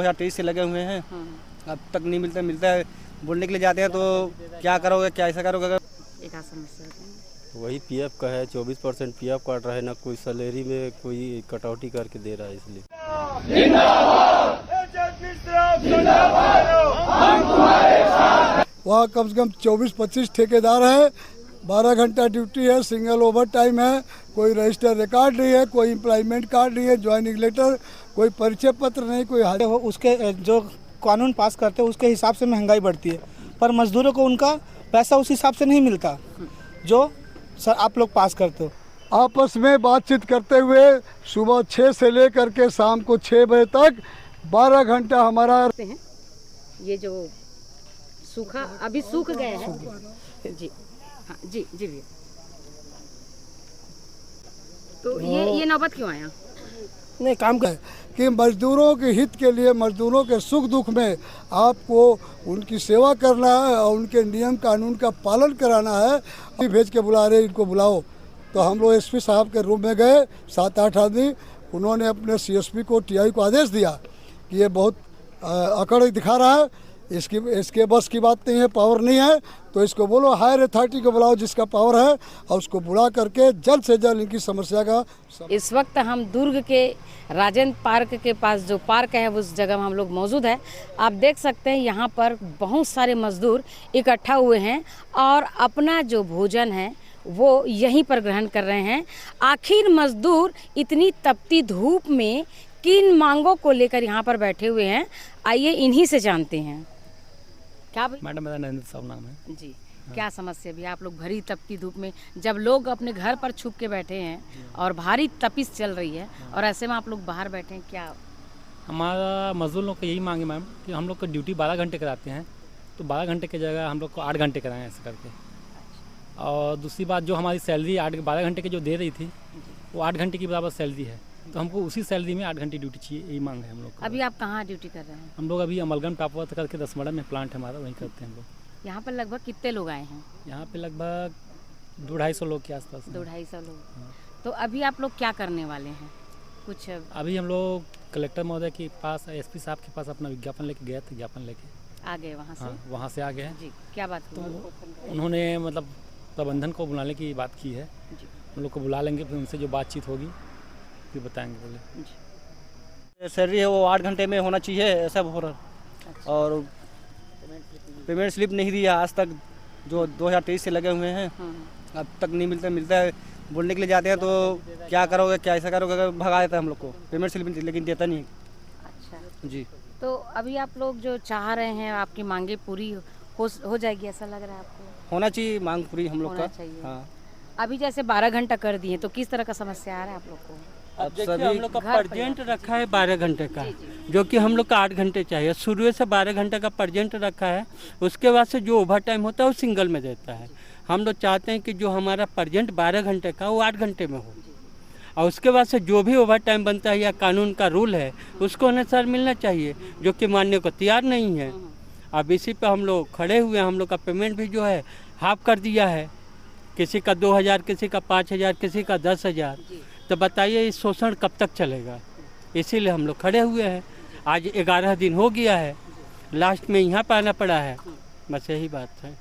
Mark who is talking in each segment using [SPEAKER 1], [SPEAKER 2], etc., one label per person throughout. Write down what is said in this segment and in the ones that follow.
[SPEAKER 1] 2023 से लगे हुए हैं, अब तक नहीं मिलता है। बोलने के लिए जाते हैं तो क्या करोगे, क्या ऐसा करोगे।
[SPEAKER 2] एक समस्या
[SPEAKER 3] वही पीएफ का है, 24% पीएफ काट रहा है, ना कोई सैलरी में कोई कटौती करके दे रहा है, इसलिए
[SPEAKER 4] वहाँ कम से कम 24-25 ठेकेदार है, 12 घंटा ड्यूटी है, सिंगल ओवर टाइम है, कोई रजिस्टर रिकॉर्ड नहीं है, कोई एम्प्लॉयमेंट कार्ड नहीं है, ज्वाइनिंग लेटर, कोई परिचय पत्र नहीं, कोई
[SPEAKER 5] उसके जो कानून पास करते हैं उसके हिसाब से महंगाई बढ़ती है, पर मजदूरों को उनका पैसा उस हिसाब से नहीं मिलता जो सर आप लोग पास करते हो।
[SPEAKER 4] आपस में बातचीत करते हुए सुबह 6 से लेकर के शाम को 6 बजे तक 12 घंटा हमारा
[SPEAKER 2] हैं। ये जो सूखा अभी सूख गए हैं जी, हाँ जी जी भैया। तो ये नौबत क्यों आया?
[SPEAKER 5] नहीं काम कर
[SPEAKER 4] कि मजदूरों के हित के लिए, मजदूरों के सुख दुख में आपको उनकी सेवा करना है और उनके नियम कानून का पालन कराना है। भेज के बुला रहे, इनको बुलाओ। तो हम लोग एसपी साहब के रूम में गए, 7-8 आदमी। उन्होंने अपने सीएसपी को, टीआई को आदेश दिया कि ये बहुत अकड़ दिखा रहा है, इसके बस की बात नहीं है, पावर नहीं है, तो इसको बोलो हायर अथॉरिटी को बुलाओ जिसका पावर है, और उसको बुला करके जल्द से जल्द इनकी समस्या का।
[SPEAKER 2] इस वक्त हम दुर्ग के राजेंद्र पार्क के पास जो पार्क है उस जगह में हम लोग मौजूद है। आप देख सकते हैं यहाँ पर बहुत सारे मजदूर इकट्ठा हुए हैं और अपना जो भोजन है वो यहीं पर ग्रहण कर रहे हैं। आखिर मजदूर इतनी तपती धूप में किन मांगों को लेकर यहाँ पर बैठे हुए हैं, आइए इन्हीं से जानते हैं। क्या
[SPEAKER 1] मैडम, मेरा नरेंद्र साहब नाम है
[SPEAKER 2] जी। क्या समस्या भी? आप लोग भरी तपती धूप में, जब लोग अपने घर पर छुप के बैठे हैं और भारी तपिश चल रही है और ऐसे में आप लोग बाहर बैठे हैं, क्या?
[SPEAKER 6] हमारा मजदूर लोग को यही मांगे मैम कि हम लोग को ड्यूटी 12 घंटे कराते हैं, तो 12 घंटे की जगह हम लोग को 8 घंटे कराएं ऐसे करके। और दूसरी बात, जो हमारी सैलरी 12 घंटे की जो दे रही थी वो 8 घंटे की बराबर सैलरी है, तो हमको उसी सैलरी में 8 घंटे ड्यूटी चाहिए, यही मांग है हम लोग।
[SPEAKER 2] अभी आप कहाँ ड्यूटी कर रहे हैं?
[SPEAKER 6] हम लोग अभी अमलगन टापवत करके 10 में प्लांट है हमारा, वहीं करते हैं हम लोग।
[SPEAKER 2] यहाँ पर लगभग कितने लोग आए हैं?
[SPEAKER 6] यहाँ पे लगभग 200-250 लोग के आसपास।
[SPEAKER 2] 200-250 लोग। तो अभी आप लोग क्या करने वाले हैं? कुछ
[SPEAKER 6] अभी हम लोग कलेक्टर महोदय के पास, एसपी साहब के पास अपना विज्ञापन लेके गए थे, ज्ञापन लेके
[SPEAKER 2] आ गए वहाँ से?
[SPEAKER 6] हाँ, वहाँ से आ गए हैं
[SPEAKER 2] जी। क्या बात
[SPEAKER 6] तो उन्होंने मतलब प्रबंधन को बुलाने की बात की है
[SPEAKER 2] जी।
[SPEAKER 6] हम लोग को बुला लेंगे, फिर उनसे जो बातचीत होगी फिर बताएंगे। बोले
[SPEAKER 1] सैलरी है वो 8 घंटे में होना चाहिए, ऐसा हो रहा।
[SPEAKER 2] अच्छा।
[SPEAKER 1] और पेमेंट स्लिप नहीं दिया आज तक, जो 2023 से लगे हुए हैं, अब तक नहीं मिलता है। बोलने के लिए जाते हैं तो क्या करोगे, क्या ऐसा करोगे, भगा देता है हम लोग को। पेमेंट स्लिप लेकिन देता नहीं।
[SPEAKER 2] अच्छा
[SPEAKER 1] जी।
[SPEAKER 2] तो अभी आप लोग जो चाह रहे हैं, आपकी मांगे पूरी हो जाएगी ऐसा लग रहा है आपको?
[SPEAKER 1] होना चाहिए मांग पूरी हम लोग का।
[SPEAKER 2] हाँ। अभी जैसे 12 घंटा कर दिए तो किस तरह का समस्या आ रहा है आप लोग को?
[SPEAKER 7] अब देखिए हम लोग का परजेंट रखा है 12 घंटे का, जो कि हम लोग का 8 घंटे चाहिए। शुरू से 12 घंटे का परजेंट रखा है, उसके बाद से जो ओवर टाइम होता है वो सिंगल में देता है। हम लोग चाहते हैं कि जो हमारा परजेंट 12 घंटे का वो 8 घंटे में हो, और उसके बाद से जो भी ओवर टाइम बनता है या कानून का रूल है उसको अनुसार मिलना चाहिए, जो कि मानने को तैयार नहीं है। अब इसी पे हम लोग खड़े हुए हैं। हम लोग का पेमेंट भी जो है हाफ कर दिया है, किसी का 2000, किसी का 5000, किसी का 10,000। तो बताइए इस शोषण कब तक चलेगा? इसीलिए हम लोग खड़े हुए हैं। आज 11 दिन हो गया है, लास्ट में यहाँ पे आना पड़ा है, बस यही बात है।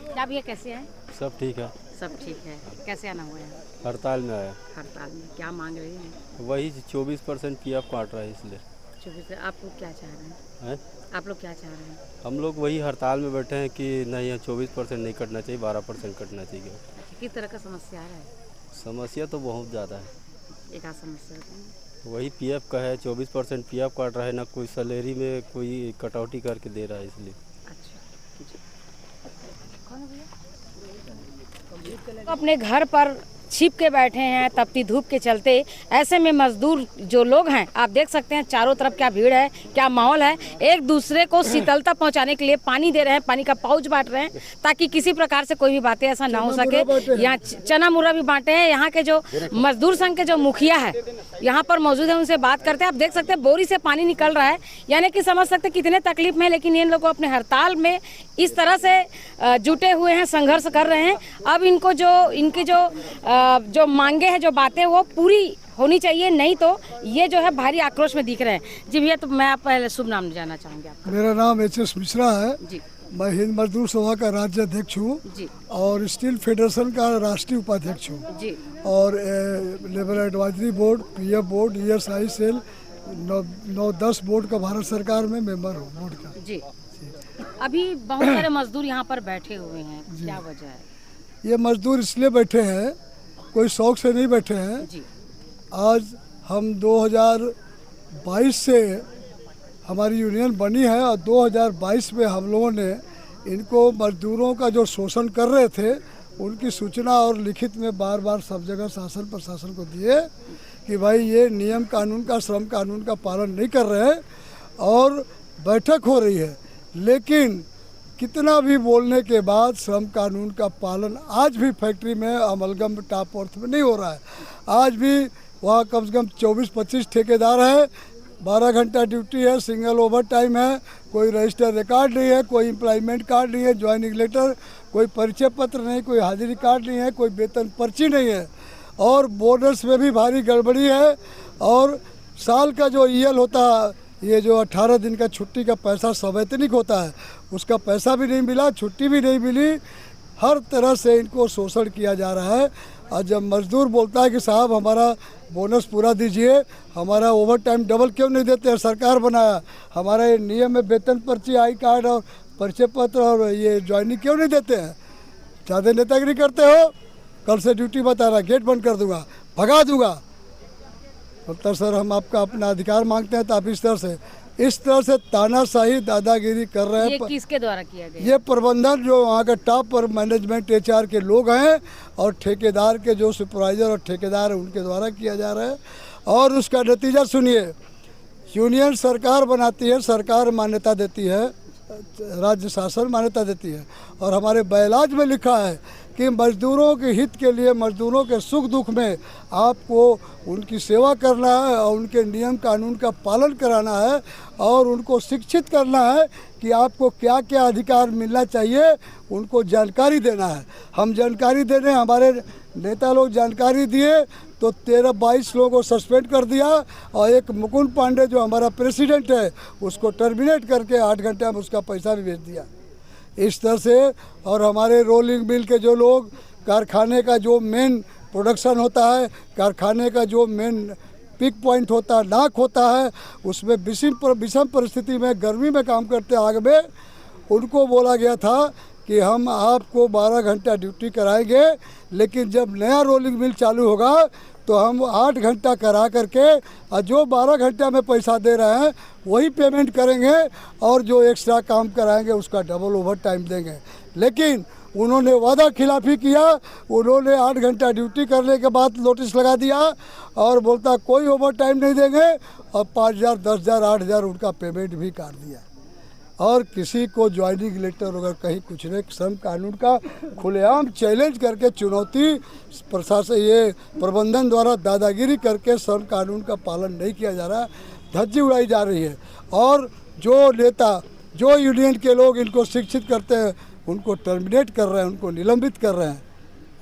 [SPEAKER 2] क्या भैया, कैसे हैं?
[SPEAKER 3] सब ठीक है।
[SPEAKER 2] सब ठीक है। कैसे आना हुआ है?
[SPEAKER 3] हड़ताल में आया।
[SPEAKER 2] हड़ताल में क्या मांग रहे हैं?
[SPEAKER 3] वही 24% पीएफ काट रहा है, इसलिए।
[SPEAKER 2] 24? आप लोग क्या चाह रहे हैं? आप लोग क्या चाह रहे हैं?
[SPEAKER 3] हम लोग वही हड़ताल में बैठे हैं कि नहीं, 24% नहीं कटना चाहिए, 12% कटना चाहिए।
[SPEAKER 2] किस तरह का समस्या आ रहा है?
[SPEAKER 3] समस्या तो बहुत ज़्यादा है।
[SPEAKER 2] एक समस्या है
[SPEAKER 3] वही पीएफ का है, 24% पीएफ काट रहा है, ना कोई सैलरी में कोई कटौती करके दे रहा है, इसलिए।
[SPEAKER 2] अच्छा। कौन है भैया? अपने घर पर छिप के बैठे हैं तपती धूप के चलते। ऐसे में मजदूर जो लोग हैं, आप देख सकते हैं चारों तरफ क्या भीड़ है, क्या माहौल है। एक दूसरे को शीतलता पहुंचाने के लिए पानी दे रहे हैं, पानी का पाउच बांट रहे हैं, ताकि किसी प्रकार से कोई भी बातें ऐसा ना हो सके। यहाँ चना मुर्रा भी बांटे हैं। यहाँ के जो मजदूर संघ के जो मुखिया है यहाँ पर मौजूद है, उनसे बात करते हैं। आप देख सकते हैं बोरी से पानी निकल रहा है, यानी कि समझ सकते हैं कितने तकलीफ में। लेकिन इन लोगों अपने हड़ताल में इस तरह से जुटे हुए हैं, संघर्ष कर रहे हैं। अब इनको जो इनकी जो मांगे हैं, जो बातें, वो पूरी होनी चाहिए, नहीं तो ये जो है भारी आक्रोश में दिख रहे हैं। जी भैया, तो मैं आप पहले शुभ नाम जानना चाहूँगी आपका।
[SPEAKER 4] मेरा नाम एच.एस. मिश्रा है।
[SPEAKER 2] जी
[SPEAKER 4] मैं हिंद मजदूर सभा का राज्य अध्यक्ष हूँ
[SPEAKER 2] जी
[SPEAKER 4] और स्टील फेडरेशन का राष्ट्रीय उपाध्यक्ष हूँ
[SPEAKER 2] जी
[SPEAKER 4] और labour advisory board, PF board, ESI cell 9-10 board का भारत सरकार में मेंबर हूँ बोर्ड का।
[SPEAKER 2] जी। अभी बहुत सारे मजदूर यहाँ पर बैठे हुए हैं, क्या वजह है?
[SPEAKER 4] ये मजदूर इसलिए बैठे हैं, कोई शौक से नहीं बैठे हैं।
[SPEAKER 2] जी
[SPEAKER 4] आज हम 2022 से हमारी यूनियन बनी है और 2022 में हम लोगों ने इनको मजदूरों का जो शोषण कर रहे थे उनकी सूचना और लिखित में बार बार सब जगह शासन प्रशासन को दिए कि भाई ये नियम कानून का, श्रम कानून का पालन नहीं कर रहे हैं और बैठक हो रही है। लेकिन कितना भी बोलने के बाद श्रम कानून का पालन आज भी फैक्ट्री में अमलगम टॉप अर्थ में नहीं हो रहा है। आज भी वहाँ कम से कम 24-25 ठेकेदार है, 12 घंटा ड्यूटी है, सिंगल ओवर टाइम है, कोई रजिस्टर रिकॉर्ड नहीं है, कोई एम्प्लॉयमेंट कार्ड नहीं है, ज्वाइनिंग लेटर, कोई परिचय पत्र नहीं, कोई हाजिरी कार्ड नहीं है, कोई वेतन पर्ची नहीं है और बोनस में भी भारी गड़बड़ी है। और साल का जो ईएल होता है, ये जो 18 दिन का छुट्टी का पैसा सवैतनिक होता है, उसका पैसा भी नहीं मिला, छुट्टी भी नहीं मिली। हर तरह से इनको शोषण किया जा रहा है। और जब मजदूर बोलता है कि साहब हमारा बोनस पूरा दीजिए, हमारा ओवर टाइम डबल क्यों नहीं देते हैं, सरकार बनाया, हमारा ये नियम में वेतन पर्ची, आई कार्ड और परिचय पत्र और ये ज्वाइनिंग क्यों नहीं देते हैं, ज़्यादा नेतागिरी करते हो, कल से ड्यूटी बता रहा, गेट बंद कर दूंगा, भगा दूंगा। मतलब सर हम आपका अपना अधिकार मांगते हैं तो आप इस तरह से तानाशाही दादागिरी कर रहे हैं।
[SPEAKER 2] ये किसके द्वारा किया गया?
[SPEAKER 4] ये प्रबंधन जो वहाँ का टॉप पर मैनेजमेंट एचआर के लोग हैं और ठेकेदार के जो सुपरवाइजर और ठेकेदार हैं उनके द्वारा किया जा रहा है। और उसका नतीजा सुनिए, यूनियन सरकार बनाती है, सरकार मान्यता देती है, राज्य शासन मान्यता देती है और हमारे बैलाज में लिखा है कि मजदूरों के हित के लिए, मजदूरों के सुख दुख में आपको उनकी सेवा करना है और उनके नियम कानून का पालन कराना है और उनको शिक्षित करना है कि आपको क्या क्या अधिकार मिलना चाहिए, उनको जानकारी देना है। हम जानकारी देने, हमारे नेता लोग जानकारी दिए तो 13-22 लोगों को सस्पेंड कर दिया और एक मुकुंद पांडे जो हमारा प्रेसिडेंट है उसको टर्मिनेट करके 8 घंटे में उसका पैसा भी भेज दिया। इस तरह से और हमारे रोलिंग मिल के जो लोग, कारखाने का जो मेन प्रोडक्शन होता है, कारखाने का जो मेन पिक पॉइंट होता है, नाक होता है, उसमें विषम परिस्थिति में गर्मी में काम करते आग में, उनको बोला गया था कि हम आपको 12 घंटा ड्यूटी कराएंगे, लेकिन जब नया रोलिंग मिल चालू होगा तो हम 8 घंटा करा करके और जो 12 घंटा में पैसा दे रहे हैं वही पेमेंट करेंगे और जो एक्स्ट्रा काम कराएंगे उसका डबल ओवर टाइम देंगे। लेकिन उन्होंने वादा खिलाफी किया, उन्होंने 8 घंटा ड्यूटी करने के बाद नोटिस लगा दिया और बोलता कोई ओवर टाइम नहीं देंगे और 5,000, 10,000, 8,000 उनका पेमेंट भी काट दिया। और किसी को ज्वाइनिंग लेटर अगर कहीं कुछ नहीं, श्रम कानून का खुलेआम चैलेंज करके चुनौती प्रशासन, ये प्रबंधन द्वारा दादागिरी करके श्रम कानून का पालन नहीं किया जा रहा, धज्जी उड़ाई जा रही है। और जो नेता, जो यूनियन के लोग इनको शिक्षित करते हैं उनको टर्मिनेट कर रहे हैं, उनको निलंबित कर रहे हैं।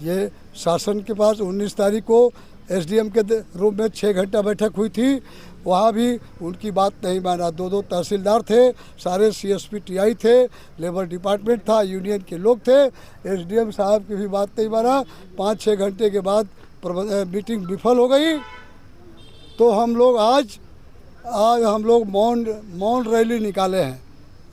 [SPEAKER 4] ये शासन के पास 19 तारीख को एसडीएम के रूम में 6 घंटा बैठक हुई थी, वहाँ भी उनकी बात नहीं माना। 2 तहसीलदार थे, सारे सीएसपी टीआई थे, लेबर डिपार्टमेंट था, यूनियन के लोग थे, एसडीएम साहब की भी बात नहीं माना। 5-6 घंटे के बाद मीटिंग विफल हो गई। तो हम लोग आज हम लोग मौन रैली निकाले हैं।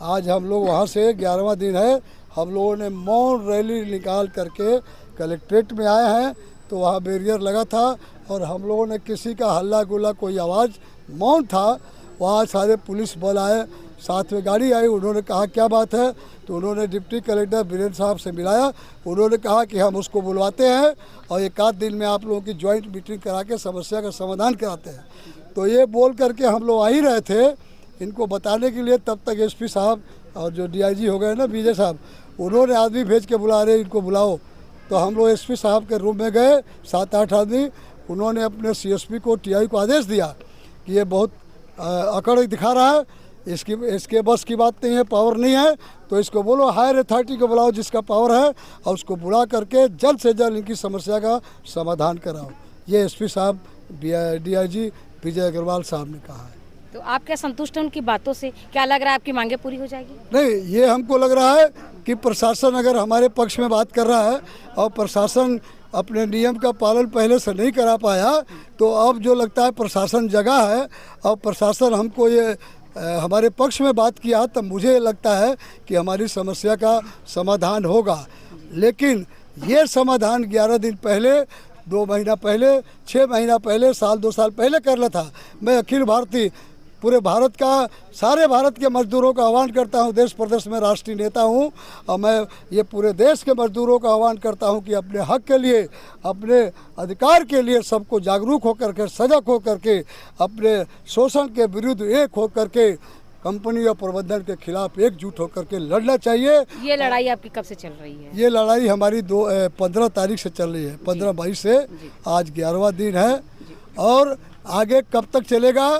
[SPEAKER 4] आज हम लोग वहाँ से 11वां दिन है, हम लोगों ने मौन रैली निकाल करके कलेक्ट्रेट में आए हैं। तो वहाँ बैरियर लगा था और हम लोगों ने किसी का हल्ला गुल्ला, कोई आवाज़, मौन था। वहाँ सारे पुलिस बल आए, साथ में गाड़ी आई, उन्होंने कहा क्या बात है, तो उन्होंने डिप्टी कलेक्टर बीरेंद्र साहब से मिलाया। उन्होंने कहा कि हम उसको बुलवाते हैं और 1 दिन में आप लोगों की जॉइंट मीटिंग करा के समस्या का समाधान कराते हैं। तो ये बोल करके हम लोग आ ही रहे थे इनको बताने के लिए। तब तक एसपी साहब और जो डीआईजी हो गए ना विजय साहब, उन्होंने आदमी भेज के बुला रहे इनको बुलाओ। तो हम लोग एसपी साहब के रूम में गए, 7-8 आदमी। उन्होंने अपने सीएसपी को, टीआई को आदेश दिया कि ये बहुत अकड़ दिखा रहा है, इसके बस की बात नहीं है, पावर नहीं है, तो इसको बोलो हायर अथॉरिटी को बुलाओ जिसका पावर है और उसको बुला करके जल्द से जल्द इनकी समस्या का समाधान कराओ। ये एसपी साहब DIG विजय अग्रवाल साहब ने कहा है।
[SPEAKER 2] तो आप क्या संतुष्ट हैं उनकी बातों से? क्या लग रहा है आपकी मांगे पूरी हो जाएगी?
[SPEAKER 4] नहीं, ये हमको लग रहा है कि प्रशासन अगर हमारे पक्ष में बात कर रहा है और प्रशासन अपने नियम का पालन पहले से नहीं करा पाया, तो अब जो लगता है प्रशासन जगह है और प्रशासन हमको ये हमारे पक्ष में बात किया, तब मुझे लगता है कि हमारी समस्या का समाधान होगा। लेकिन ये समाधान 11 दिन पहले, 2 महीना पहले, 6 महीना पहले, साल 2 साल पहले करना था। मैं अखिल भारतीय पूरे भारत का, सारे भारत के मजदूरों का आह्वान करता हूं, देश प्रदेश में राष्ट्रीय नेता हूं और मैं ये पूरे देश के मजदूरों का आह्वान करता हूं कि अपने हक के लिए, अपने अधिकार के लिए सबको जागरूक होकर के, सजग होकर के, अपने शोषण के विरुद्ध एक होकर के, कंपनी और प्रबंधन के खिलाफ एकजुट होकर के लड़ना चाहिए।
[SPEAKER 2] ये लड़ाई आपकी कब से चल रही है?
[SPEAKER 4] ये लड़ाई हमारी 15 तारीख से चल रही है, 15-22 से, आज 11वां दिन है और आगे कब तक चलेगा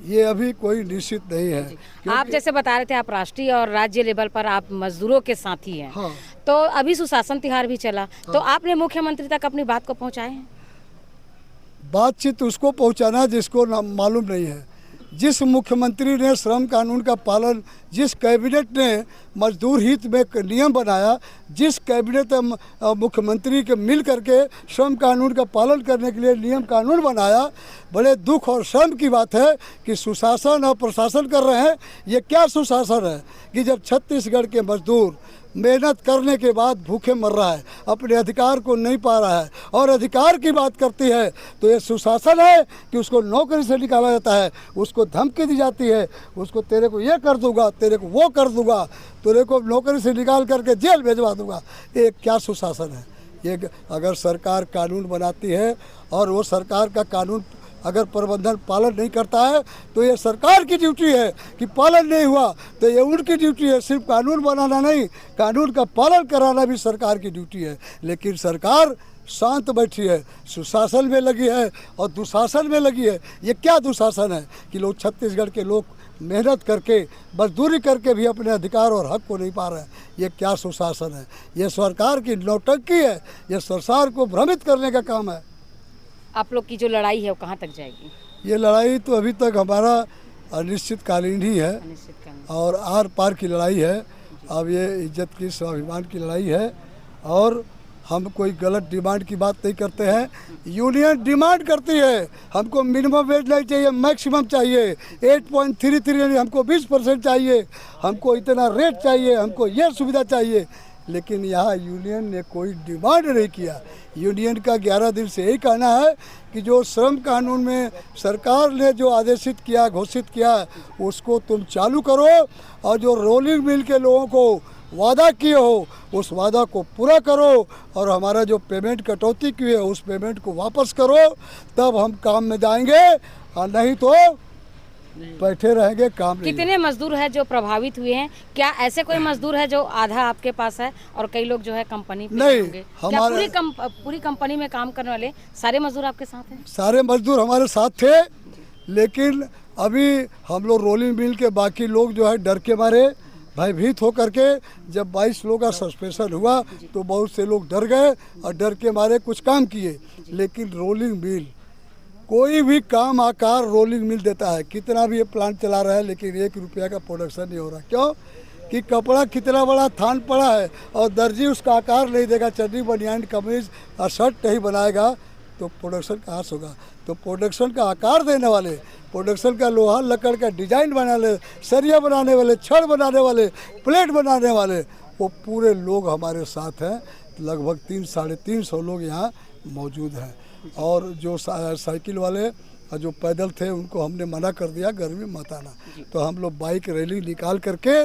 [SPEAKER 4] ये अभी कोई निश्चित नहीं है।
[SPEAKER 2] आप जैसे बता रहे थे आप राष्ट्रीय और राज्य लेवल पर आप मजदूरों के साथी हैं।
[SPEAKER 4] हाँ।
[SPEAKER 2] तो अभी सुशासन तिहार भी चला, तो आपने मुख्यमंत्री तक अपनी बात को पहुंचाए हैं?
[SPEAKER 4] बातचीत उसको पहुंचाना जिसको मालूम नहीं है। जिस मुख्यमंत्री ने श्रम कानून का पालन, जिस कैबिनेट ने मजदूर हित में नियम बनाया, जिस कैबिनेट मुख्यमंत्री के मिल करके श्रम कानून का पालन करने के लिए नियम कानून बनाया, बड़े दुख और शर्म की बात है कि सुशासन और प्रशासन कर रहे हैं। ये क्या सुशासन है कि जब छत्तीसगढ़ के मजदूर मेहनत करने के बाद भूखे मर रहा है, अपने अधिकार को नहीं पा रहा है और अधिकार की बात करती है, तो ये सुशासन है कि उसको नौकरी से निकाला जाता है, उसको धमकी दी जाती है, उसको तेरे को ये कर दूंगा, तेरे को वो कर दूंगा, तेरे को नौकरी से निकाल करके जेल भेजवा दूंगा। ये क्या सुशासन है? ये अगर सरकार कानून बनाती है और वो सरकार का कानून अगर प्रबंधन पालन नहीं करता है तो ये सरकार की ड्यूटी है कि पालन नहीं हुआ तो ये उनकी ड्यूटी है। सिर्फ कानून बनाना नहीं, कानून का पालन कराना भी सरकार की ड्यूटी है। लेकिन सरकार शांत बैठी है, सुशासन में लगी है और दुशासन में लगी है। ये क्या दुशासन है कि लोग, छत्तीसगढ़ के लोग मेहनत करके, मजदूरी करके भी अपने अधिकार और हक को नहीं पा रहे हैं। ये क्या सुशासन है? ये सरकार की नौटंकी है, ये सरकार को भ्रमित करने का काम है।
[SPEAKER 2] आप लोग की जो लड़ाई है वो कहाँ तक जाएगी?
[SPEAKER 4] ये लड़ाई तो अभी तक हमारा अनिश्चितकालीन ही है और आर पार की लड़ाई है। अब ये इज्जत की, स्वाभिमान की लड़ाई है और हम कोई गलत डिमांड की बात नहीं करते हैं। यूनियन डिमांड करती है, हमको मिनिमम वेज नहीं चाहिए, मैक्सिमम चाहिए। 8.33 यानी हमको 20% चाहिए, हमको इतना रेट चाहिए, हमको ये सुविधा चाहिए। लेकिन यहाँ यूनियन ने कोई डिमांड नहीं किया। यूनियन का 11 दिन से यही कहना है कि जो श्रम कानून में सरकार ने जो आदेशित किया, घोषित किया, उसको तुम चालू करो और जो रोलिंग मिल के लोगों को वादा किए हो उस वादा को पूरा करो और हमारा जो पेमेंट कटौती की है उस पेमेंट को वापस करो, तब हम काम में जाएंगे और नहीं तो बैठे रहेंगे, काम नहीं।
[SPEAKER 2] कितने मजदूर हैं जो प्रभावित हुए हैं? क्या ऐसे कोई मजदूर है जो आधा आपके पास है और कई लोग जो है कंपनी पे
[SPEAKER 4] नहीं,
[SPEAKER 2] होंगे? क्या पूरी कंपनी में काम करने वाले सारे मजदूर आपके साथ हैं?
[SPEAKER 4] सारे मजदूर हमारे साथ थे, लेकिन अभी हम लोग रोलिंग मिल के बाकी लोग जो है डर के मारे, भयभीत होकर के, जब 22 लोगों का सस्पेंशन हुआ तो बहुत से लोग डर गए और डर के मारे कुछ काम किए। लेकिन रोलिंग मिल, कोई भी काम आकार रोलिंग मिल देता है। कितना भी ये प्लांट चला रहा है लेकिन 1 रुपया का प्रोडक्शन नहीं हो रहा। क्यों? कि कपड़ा कितना बड़ा थान पड़ा है और दर्जी उसका आकार नहीं देगा, चड्डी, बनियान, कमीज और शर्ट नहीं बनाएगा तो प्रोडक्शन कहाँ से होगा? तो प्रोडक्शन का आकार देने वाले, प्रोडक्शन का लोहा लकड़ का डिजाइन बनाने वाले, सरिया बनाने वाले, छड़ बनाने वाले, प्लेट बनाने वाले, वो पूरे लोग हमारे साथ हैं। लगभग 300-350 लोग यहाँ मौजूद हैं। और जो साइकिल वाले और जो पैदल थे उनको हमने मना कर दिया, गर्मी मत आना। तो हम लोग बाइक रैली निकाल करके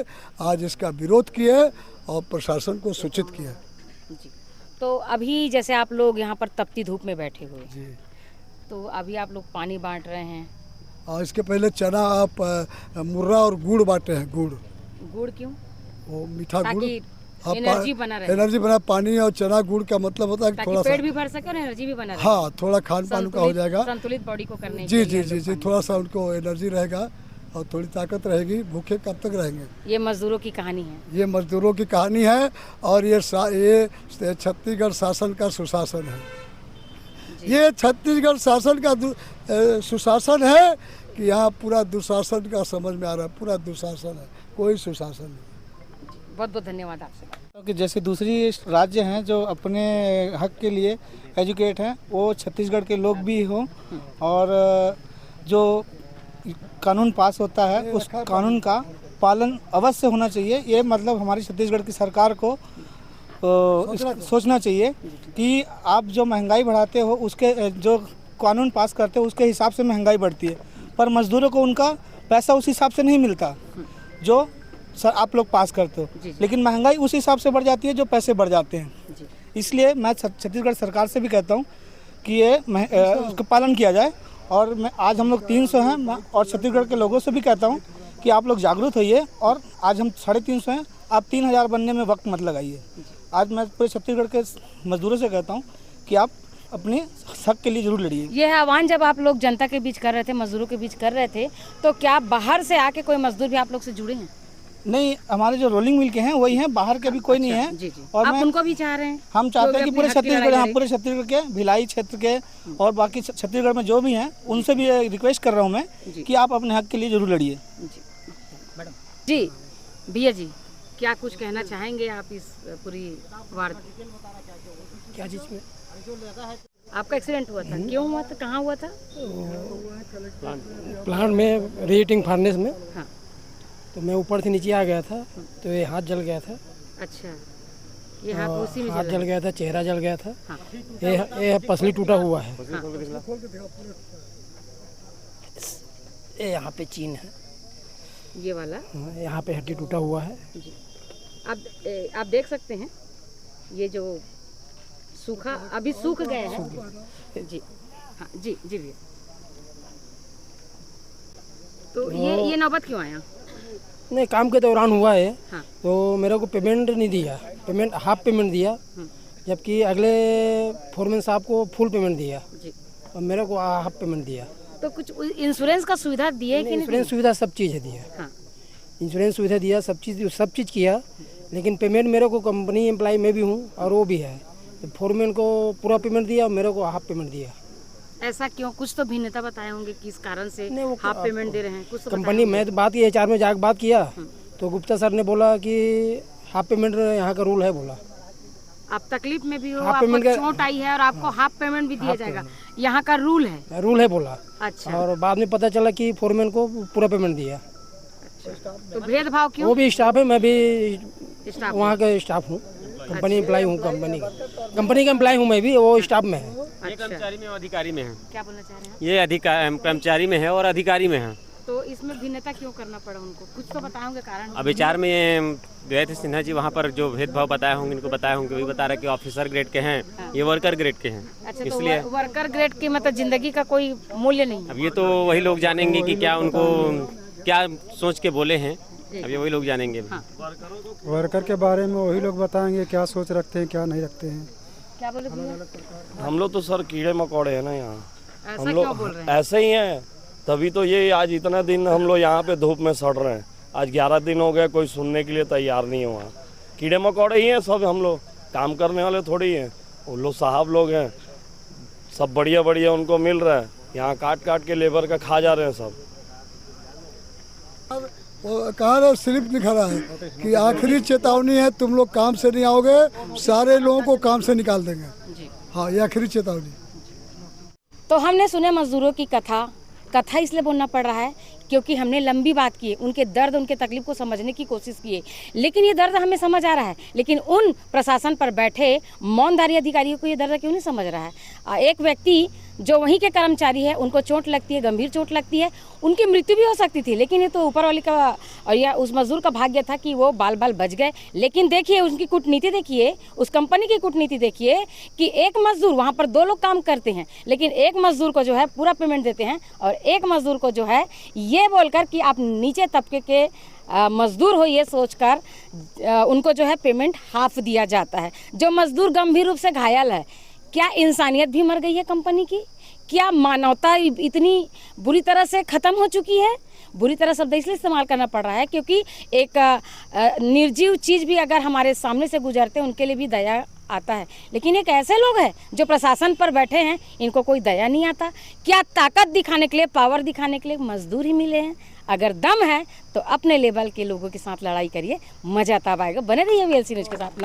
[SPEAKER 4] आज इसका विरोध किए और प्रशासन को सूचित किया।
[SPEAKER 2] तो अभी जैसे आप लोग यहाँ पर तपती धूप में बैठे हुए
[SPEAKER 4] जी,
[SPEAKER 2] तो अभी आप लोग पानी बांट रहे हैं
[SPEAKER 4] और इसके पहले चना, आप मुर्रा और गुड़ बांटे हैं।
[SPEAKER 2] गुड़ क्यों?
[SPEAKER 4] वो मीठा गुड़,
[SPEAKER 2] एनर्जी बना रहे,
[SPEAKER 4] एनर्जी बना। पानी और चना गुड़ का मतलब होता है कि थोड़ा सा
[SPEAKER 2] पेट भी भर सके और एनर्जी भी बना रहे।
[SPEAKER 4] हाँ, थोड़ा खान पान का हो जाएगा,
[SPEAKER 2] संतुलित बॉडी को करने
[SPEAKER 4] जी जी जी जी, थोड़ा सा उनको एनर्जी रहेगा और थोड़ी ताकत रहेगी। भूखे कब तक रहेंगे?
[SPEAKER 2] ये मजदूरों की कहानी है।
[SPEAKER 4] ये मजदूरों की कहानी है और ये छत्तीसगढ़ शासन का सुशासन है। ये छत्तीसगढ़ शासन का सुशासन है कि यहाँ पूरा दुशासन का समझ में आ रहा है, पूरा दुशासन है, कोई सुशासन नहीं।
[SPEAKER 2] बहुत बहुत धन्यवाद आपसे।
[SPEAKER 5] क्योंकि जैसे दूसरी राज्य हैं जो अपने हक के लिए एजुकेट हैं, वो छत्तीसगढ़ के लोग भी हों, और जो कानून पास होता है उस कानून का पालन अवश्य होना चाहिए। ये मतलब हमारी छत्तीसगढ़ की सरकार को सोचना चाहिए कि आप जो महंगाई बढ़ाते हो, उसके जो कानून पास करते हो उसके हिसाब से महंगाई बढ़ती है, पर मजदूरों को उनका पैसा उस हिसाब से नहीं मिलता जो सर आप लोग पास करते हो, लेकिन महंगाई उस हिसाब से बढ़ जाती है जो पैसे बढ़ जाते हैं। इसलिए मैं छत्तीसगढ़ सरकार से भी कहता हूँ कि ये उसका पालन किया जाए। और मैं आज हम लोग 300 हैं, और छत्तीसगढ़ के लोगों से भी कहता हूँ कि आप लोग जागरूक होइए, और आज हम 350 हैं, आप 3000 बनने में वक्त मत लगाइए। आज मैं पूरे छत्तीसगढ़ के मजदूरों से कहता हूँ कि आप अपने हक के लिए जरूर लड़िए।
[SPEAKER 2] यह आह्वान जब आप लोग जनता के बीच कर रहे थे, मजदूरों के बीच कर रहे थे, तो क्या बाहर से आके कोई मजदूर भी आप लोग से जुड़े हैं?
[SPEAKER 5] नहीं, हमारे जो रोलिंग मिल के हैं वही हैं, बाहर के भी कोई नहीं है।
[SPEAKER 2] जी।
[SPEAKER 5] और
[SPEAKER 2] आप उनको भी चाह रहे हैं?
[SPEAKER 5] हम चाहते हैं कि पूरे छत्तीसगढ़ के भिलाई क्षेत्र के और बाकी छत्तीसगढ़ में जो भी हैं उनसे भी रिक्वेस्ट कर रहा हूँ मैं कि आप अपने हक के लिए जरूर लड़िए।
[SPEAKER 2] जी भैया जी, क्या कुछ कहना चाहेंगे आप इस पूरी वार्ड?
[SPEAKER 8] क्या चीज़ में?
[SPEAKER 2] आपका एक्सीडेंट हुआ था, क्यों हुआ था, कहाँ हुआ था?
[SPEAKER 8] प्लांट में रीहीटिंग फर्नेस में।
[SPEAKER 2] हाँ।
[SPEAKER 8] तो मैं ऊपर से नीचे आ गया था, तो ये हाथ जल गया था।
[SPEAKER 2] अच्छा, ये हाथ उसी में
[SPEAKER 8] हाथ जल गया था, चेहरा जल गया था।
[SPEAKER 2] हाँ।
[SPEAKER 8] ये पसली टूटा हुआ है।
[SPEAKER 2] हाँ।
[SPEAKER 8] ये यहाँ पे चीन है,
[SPEAKER 2] ये वाला
[SPEAKER 8] यहाँ पे हड्डी टूटा हुआ है।
[SPEAKER 2] जी। आप देख सकते हैं ये जो सूखा अभी सूख गया है। जी हाँ, जी भैया। तो ये नौबत क्यों आया?
[SPEAKER 8] नहीं, काम के दौरान हुआ है।
[SPEAKER 2] हाँ।
[SPEAKER 8] तो मेरे को पेमेंट नहीं दिया, पेमेंट हाफ पेमेंट दिया, जबकि अगले फोरमैन साहब को फुल पेमेंट दिया
[SPEAKER 2] जी,
[SPEAKER 8] और मेरे को हाफ पेमेंट दिया।
[SPEAKER 2] तो कुछ इंश्योरेंस का सुविधा दिए कि नहीं?
[SPEAKER 8] इंश्योरेंस सुविधा सब चीज़ है दिया।
[SPEAKER 2] हाँ।
[SPEAKER 8] इंश्योरेंस सुविधा दिया, सब चीज़ किया, लेकिन पेमेंट मेरे को कंपनी एम्प्लॉय में भी हूँ और वो भी है, तो फोरमैन को पूरा पेमेंट दिया और मेरे को हाफ पेमेंट दिया।
[SPEAKER 2] ऐसा क्यों? कुछ तो भिन्नता बताए होंगे किस कारण से हाफ पेमेंट दे रहे हैं, कुछ तो
[SPEAKER 8] कंपनी मैं तो बात की HR में जाकर बात किया, तो गुप्ता सर ने बोला कि हाफ पेमेंट यहाँ का रूल है। बोला
[SPEAKER 2] आप तकलीफ में भी हो, आपको चोट आई है और आपको हाफ पेमेंट भी दिया जाएगा, यहाँ का रूल है
[SPEAKER 8] बोला।
[SPEAKER 2] अच्छा।
[SPEAKER 8] और बाद में पता चला कि फोरमैन को पूरा पेमेंट दिया।
[SPEAKER 2] तो भेदभाव क्यों?
[SPEAKER 8] वो भी स्टाफ है, मैं भी वहाँ का स्टाफ हूँ, कंपनी एम्प्लॉय हूँ, कंपनी का एम्प्लॉय हूँ मैं भी, वो स्टाफ में है।
[SPEAKER 9] ये कर्मचारी में और अधिकारी में है।
[SPEAKER 2] क्या बोलना चाह रहे हैं?
[SPEAKER 9] ये कर्मचारी में है और अधिकारी में है।
[SPEAKER 2] तो इसमें भिन्नता क्यों करना पड़ा उनको? कुछ तो बताए होंगे कारण।
[SPEAKER 9] अब HR में गए थे सिन्हा जी, वहाँ पर जो भेदभाव बताए होंगे, इनको बताए होंगे, वही बता रहा कि ऑफिसर ग्रेड के हैं, ये वर्कर ग्रेड के हैं।
[SPEAKER 2] अच्छा,
[SPEAKER 9] इसलिए
[SPEAKER 2] तो वर्कर ग्रेड की मतलब जिंदगी का कोई मूल्य नहीं।
[SPEAKER 9] अब ये तो वही लोग जानेंगे कि क्या उनको क्या सोच के बोले हैं, अब ये वही लोग जानेंगे।
[SPEAKER 10] वर्कर के बारे में वही लोग बताएंगे क्या सोच रखते हैं, क्या नहीं रखते हैं।
[SPEAKER 2] क्या बोले भैया?
[SPEAKER 11] हम लोग तो सर कीड़े मकोड़े हैं ना यहाँ,
[SPEAKER 2] ऐसा
[SPEAKER 11] हम
[SPEAKER 2] क्यों बोल रहे
[SPEAKER 11] लोग
[SPEAKER 2] हैं?
[SPEAKER 11] ऐसे ही हैं, तभी तो ये आज इतना दिन हम लोग यहाँ पे धूप में सड़ रहे हैं। आज 11 दिन हो गए, कोई सुनने के लिए तैयार नहीं है। वहाँ कीड़े मकोड़े ही हैं सब, हम लोग काम करने वाले थोड़ी ही हैं। वो लोग साहब लोग हैं, सब बढ़िया बढ़िया उनको मिल रहा है, यहाँ काट काट के लेबर का खा जा रहे हैं सब।
[SPEAKER 4] वो कहा स्लिप लिखा रहा है कि आखिरी चेतावनी है, तुम लोग काम से नहीं आओगे, सारे लोगों को काम से निकाल देंगे। हाँ, ये आखिरी चेतावनी।
[SPEAKER 2] तो हमने सुने मजदूरों की कथा इसलिए बोलना पड़ रहा है क्योंकि हमने लंबी बात की है, उनके दर्द, उनके तकलीफ को समझने की कोशिश की है, लेकिन ये दर्द हमें समझ आ रहा है, लेकिन उन प्रशासन पर बैठे मौनधारी अधिकारियों को ये दर्द क्यों नहीं समझ रहा है? एक व्यक्ति जो वहीं के कर्मचारी है, उनको चोट लगती है, गंभीर चोट लगती है, उनकी मृत्यु भी हो सकती थी, लेकिन ये तो ऊपर वाले का और या उस मजदूर का भाग्य था कि वो बाल बाल बच गए। लेकिन देखिए उनकी कूटनीति, देखिए उस कंपनी की कूटनीति, देखिए कि एक मजदूर, वहाँ पर 2 लोग काम करते हैं, लेकिन एक मजदूर को जो है पूरा पेमेंट देते हैं और एक मजदूर को जो है ये बोलकर कि आप नीचे तबके के मजदूर हो, ये सोचकर उनको जो है पेमेंट हाफ दिया जाता है। जो मजदूर गंभीर रूप से घायल है, क्या इंसानियत भी मर गई है कंपनी की? क्या मानवता इतनी बुरी तरह से ख़त्म हो चुकी है? बुरी तरह शब्द इसलिए इस्तेमाल करना पड़ रहा है क्योंकि एक निर्जीव चीज़ भी अगर हमारे सामने से गुजरते हैं, उनके लिए भी दया आता है। लेकिन एक ऐसे लोग हैं जो प्रशासन पर बैठे हैं, इनको कोई दया नहीं आता। क्या ताकत दिखाने के लिए, पावर दिखाने के लिए मजदूर ही मिले हैं। अगर दम है तो अपने लेवल के लोगों के साथ लड़ाई करिए, मजा तब आएगा। बने रहिए VLC न्यूज़ के साथ।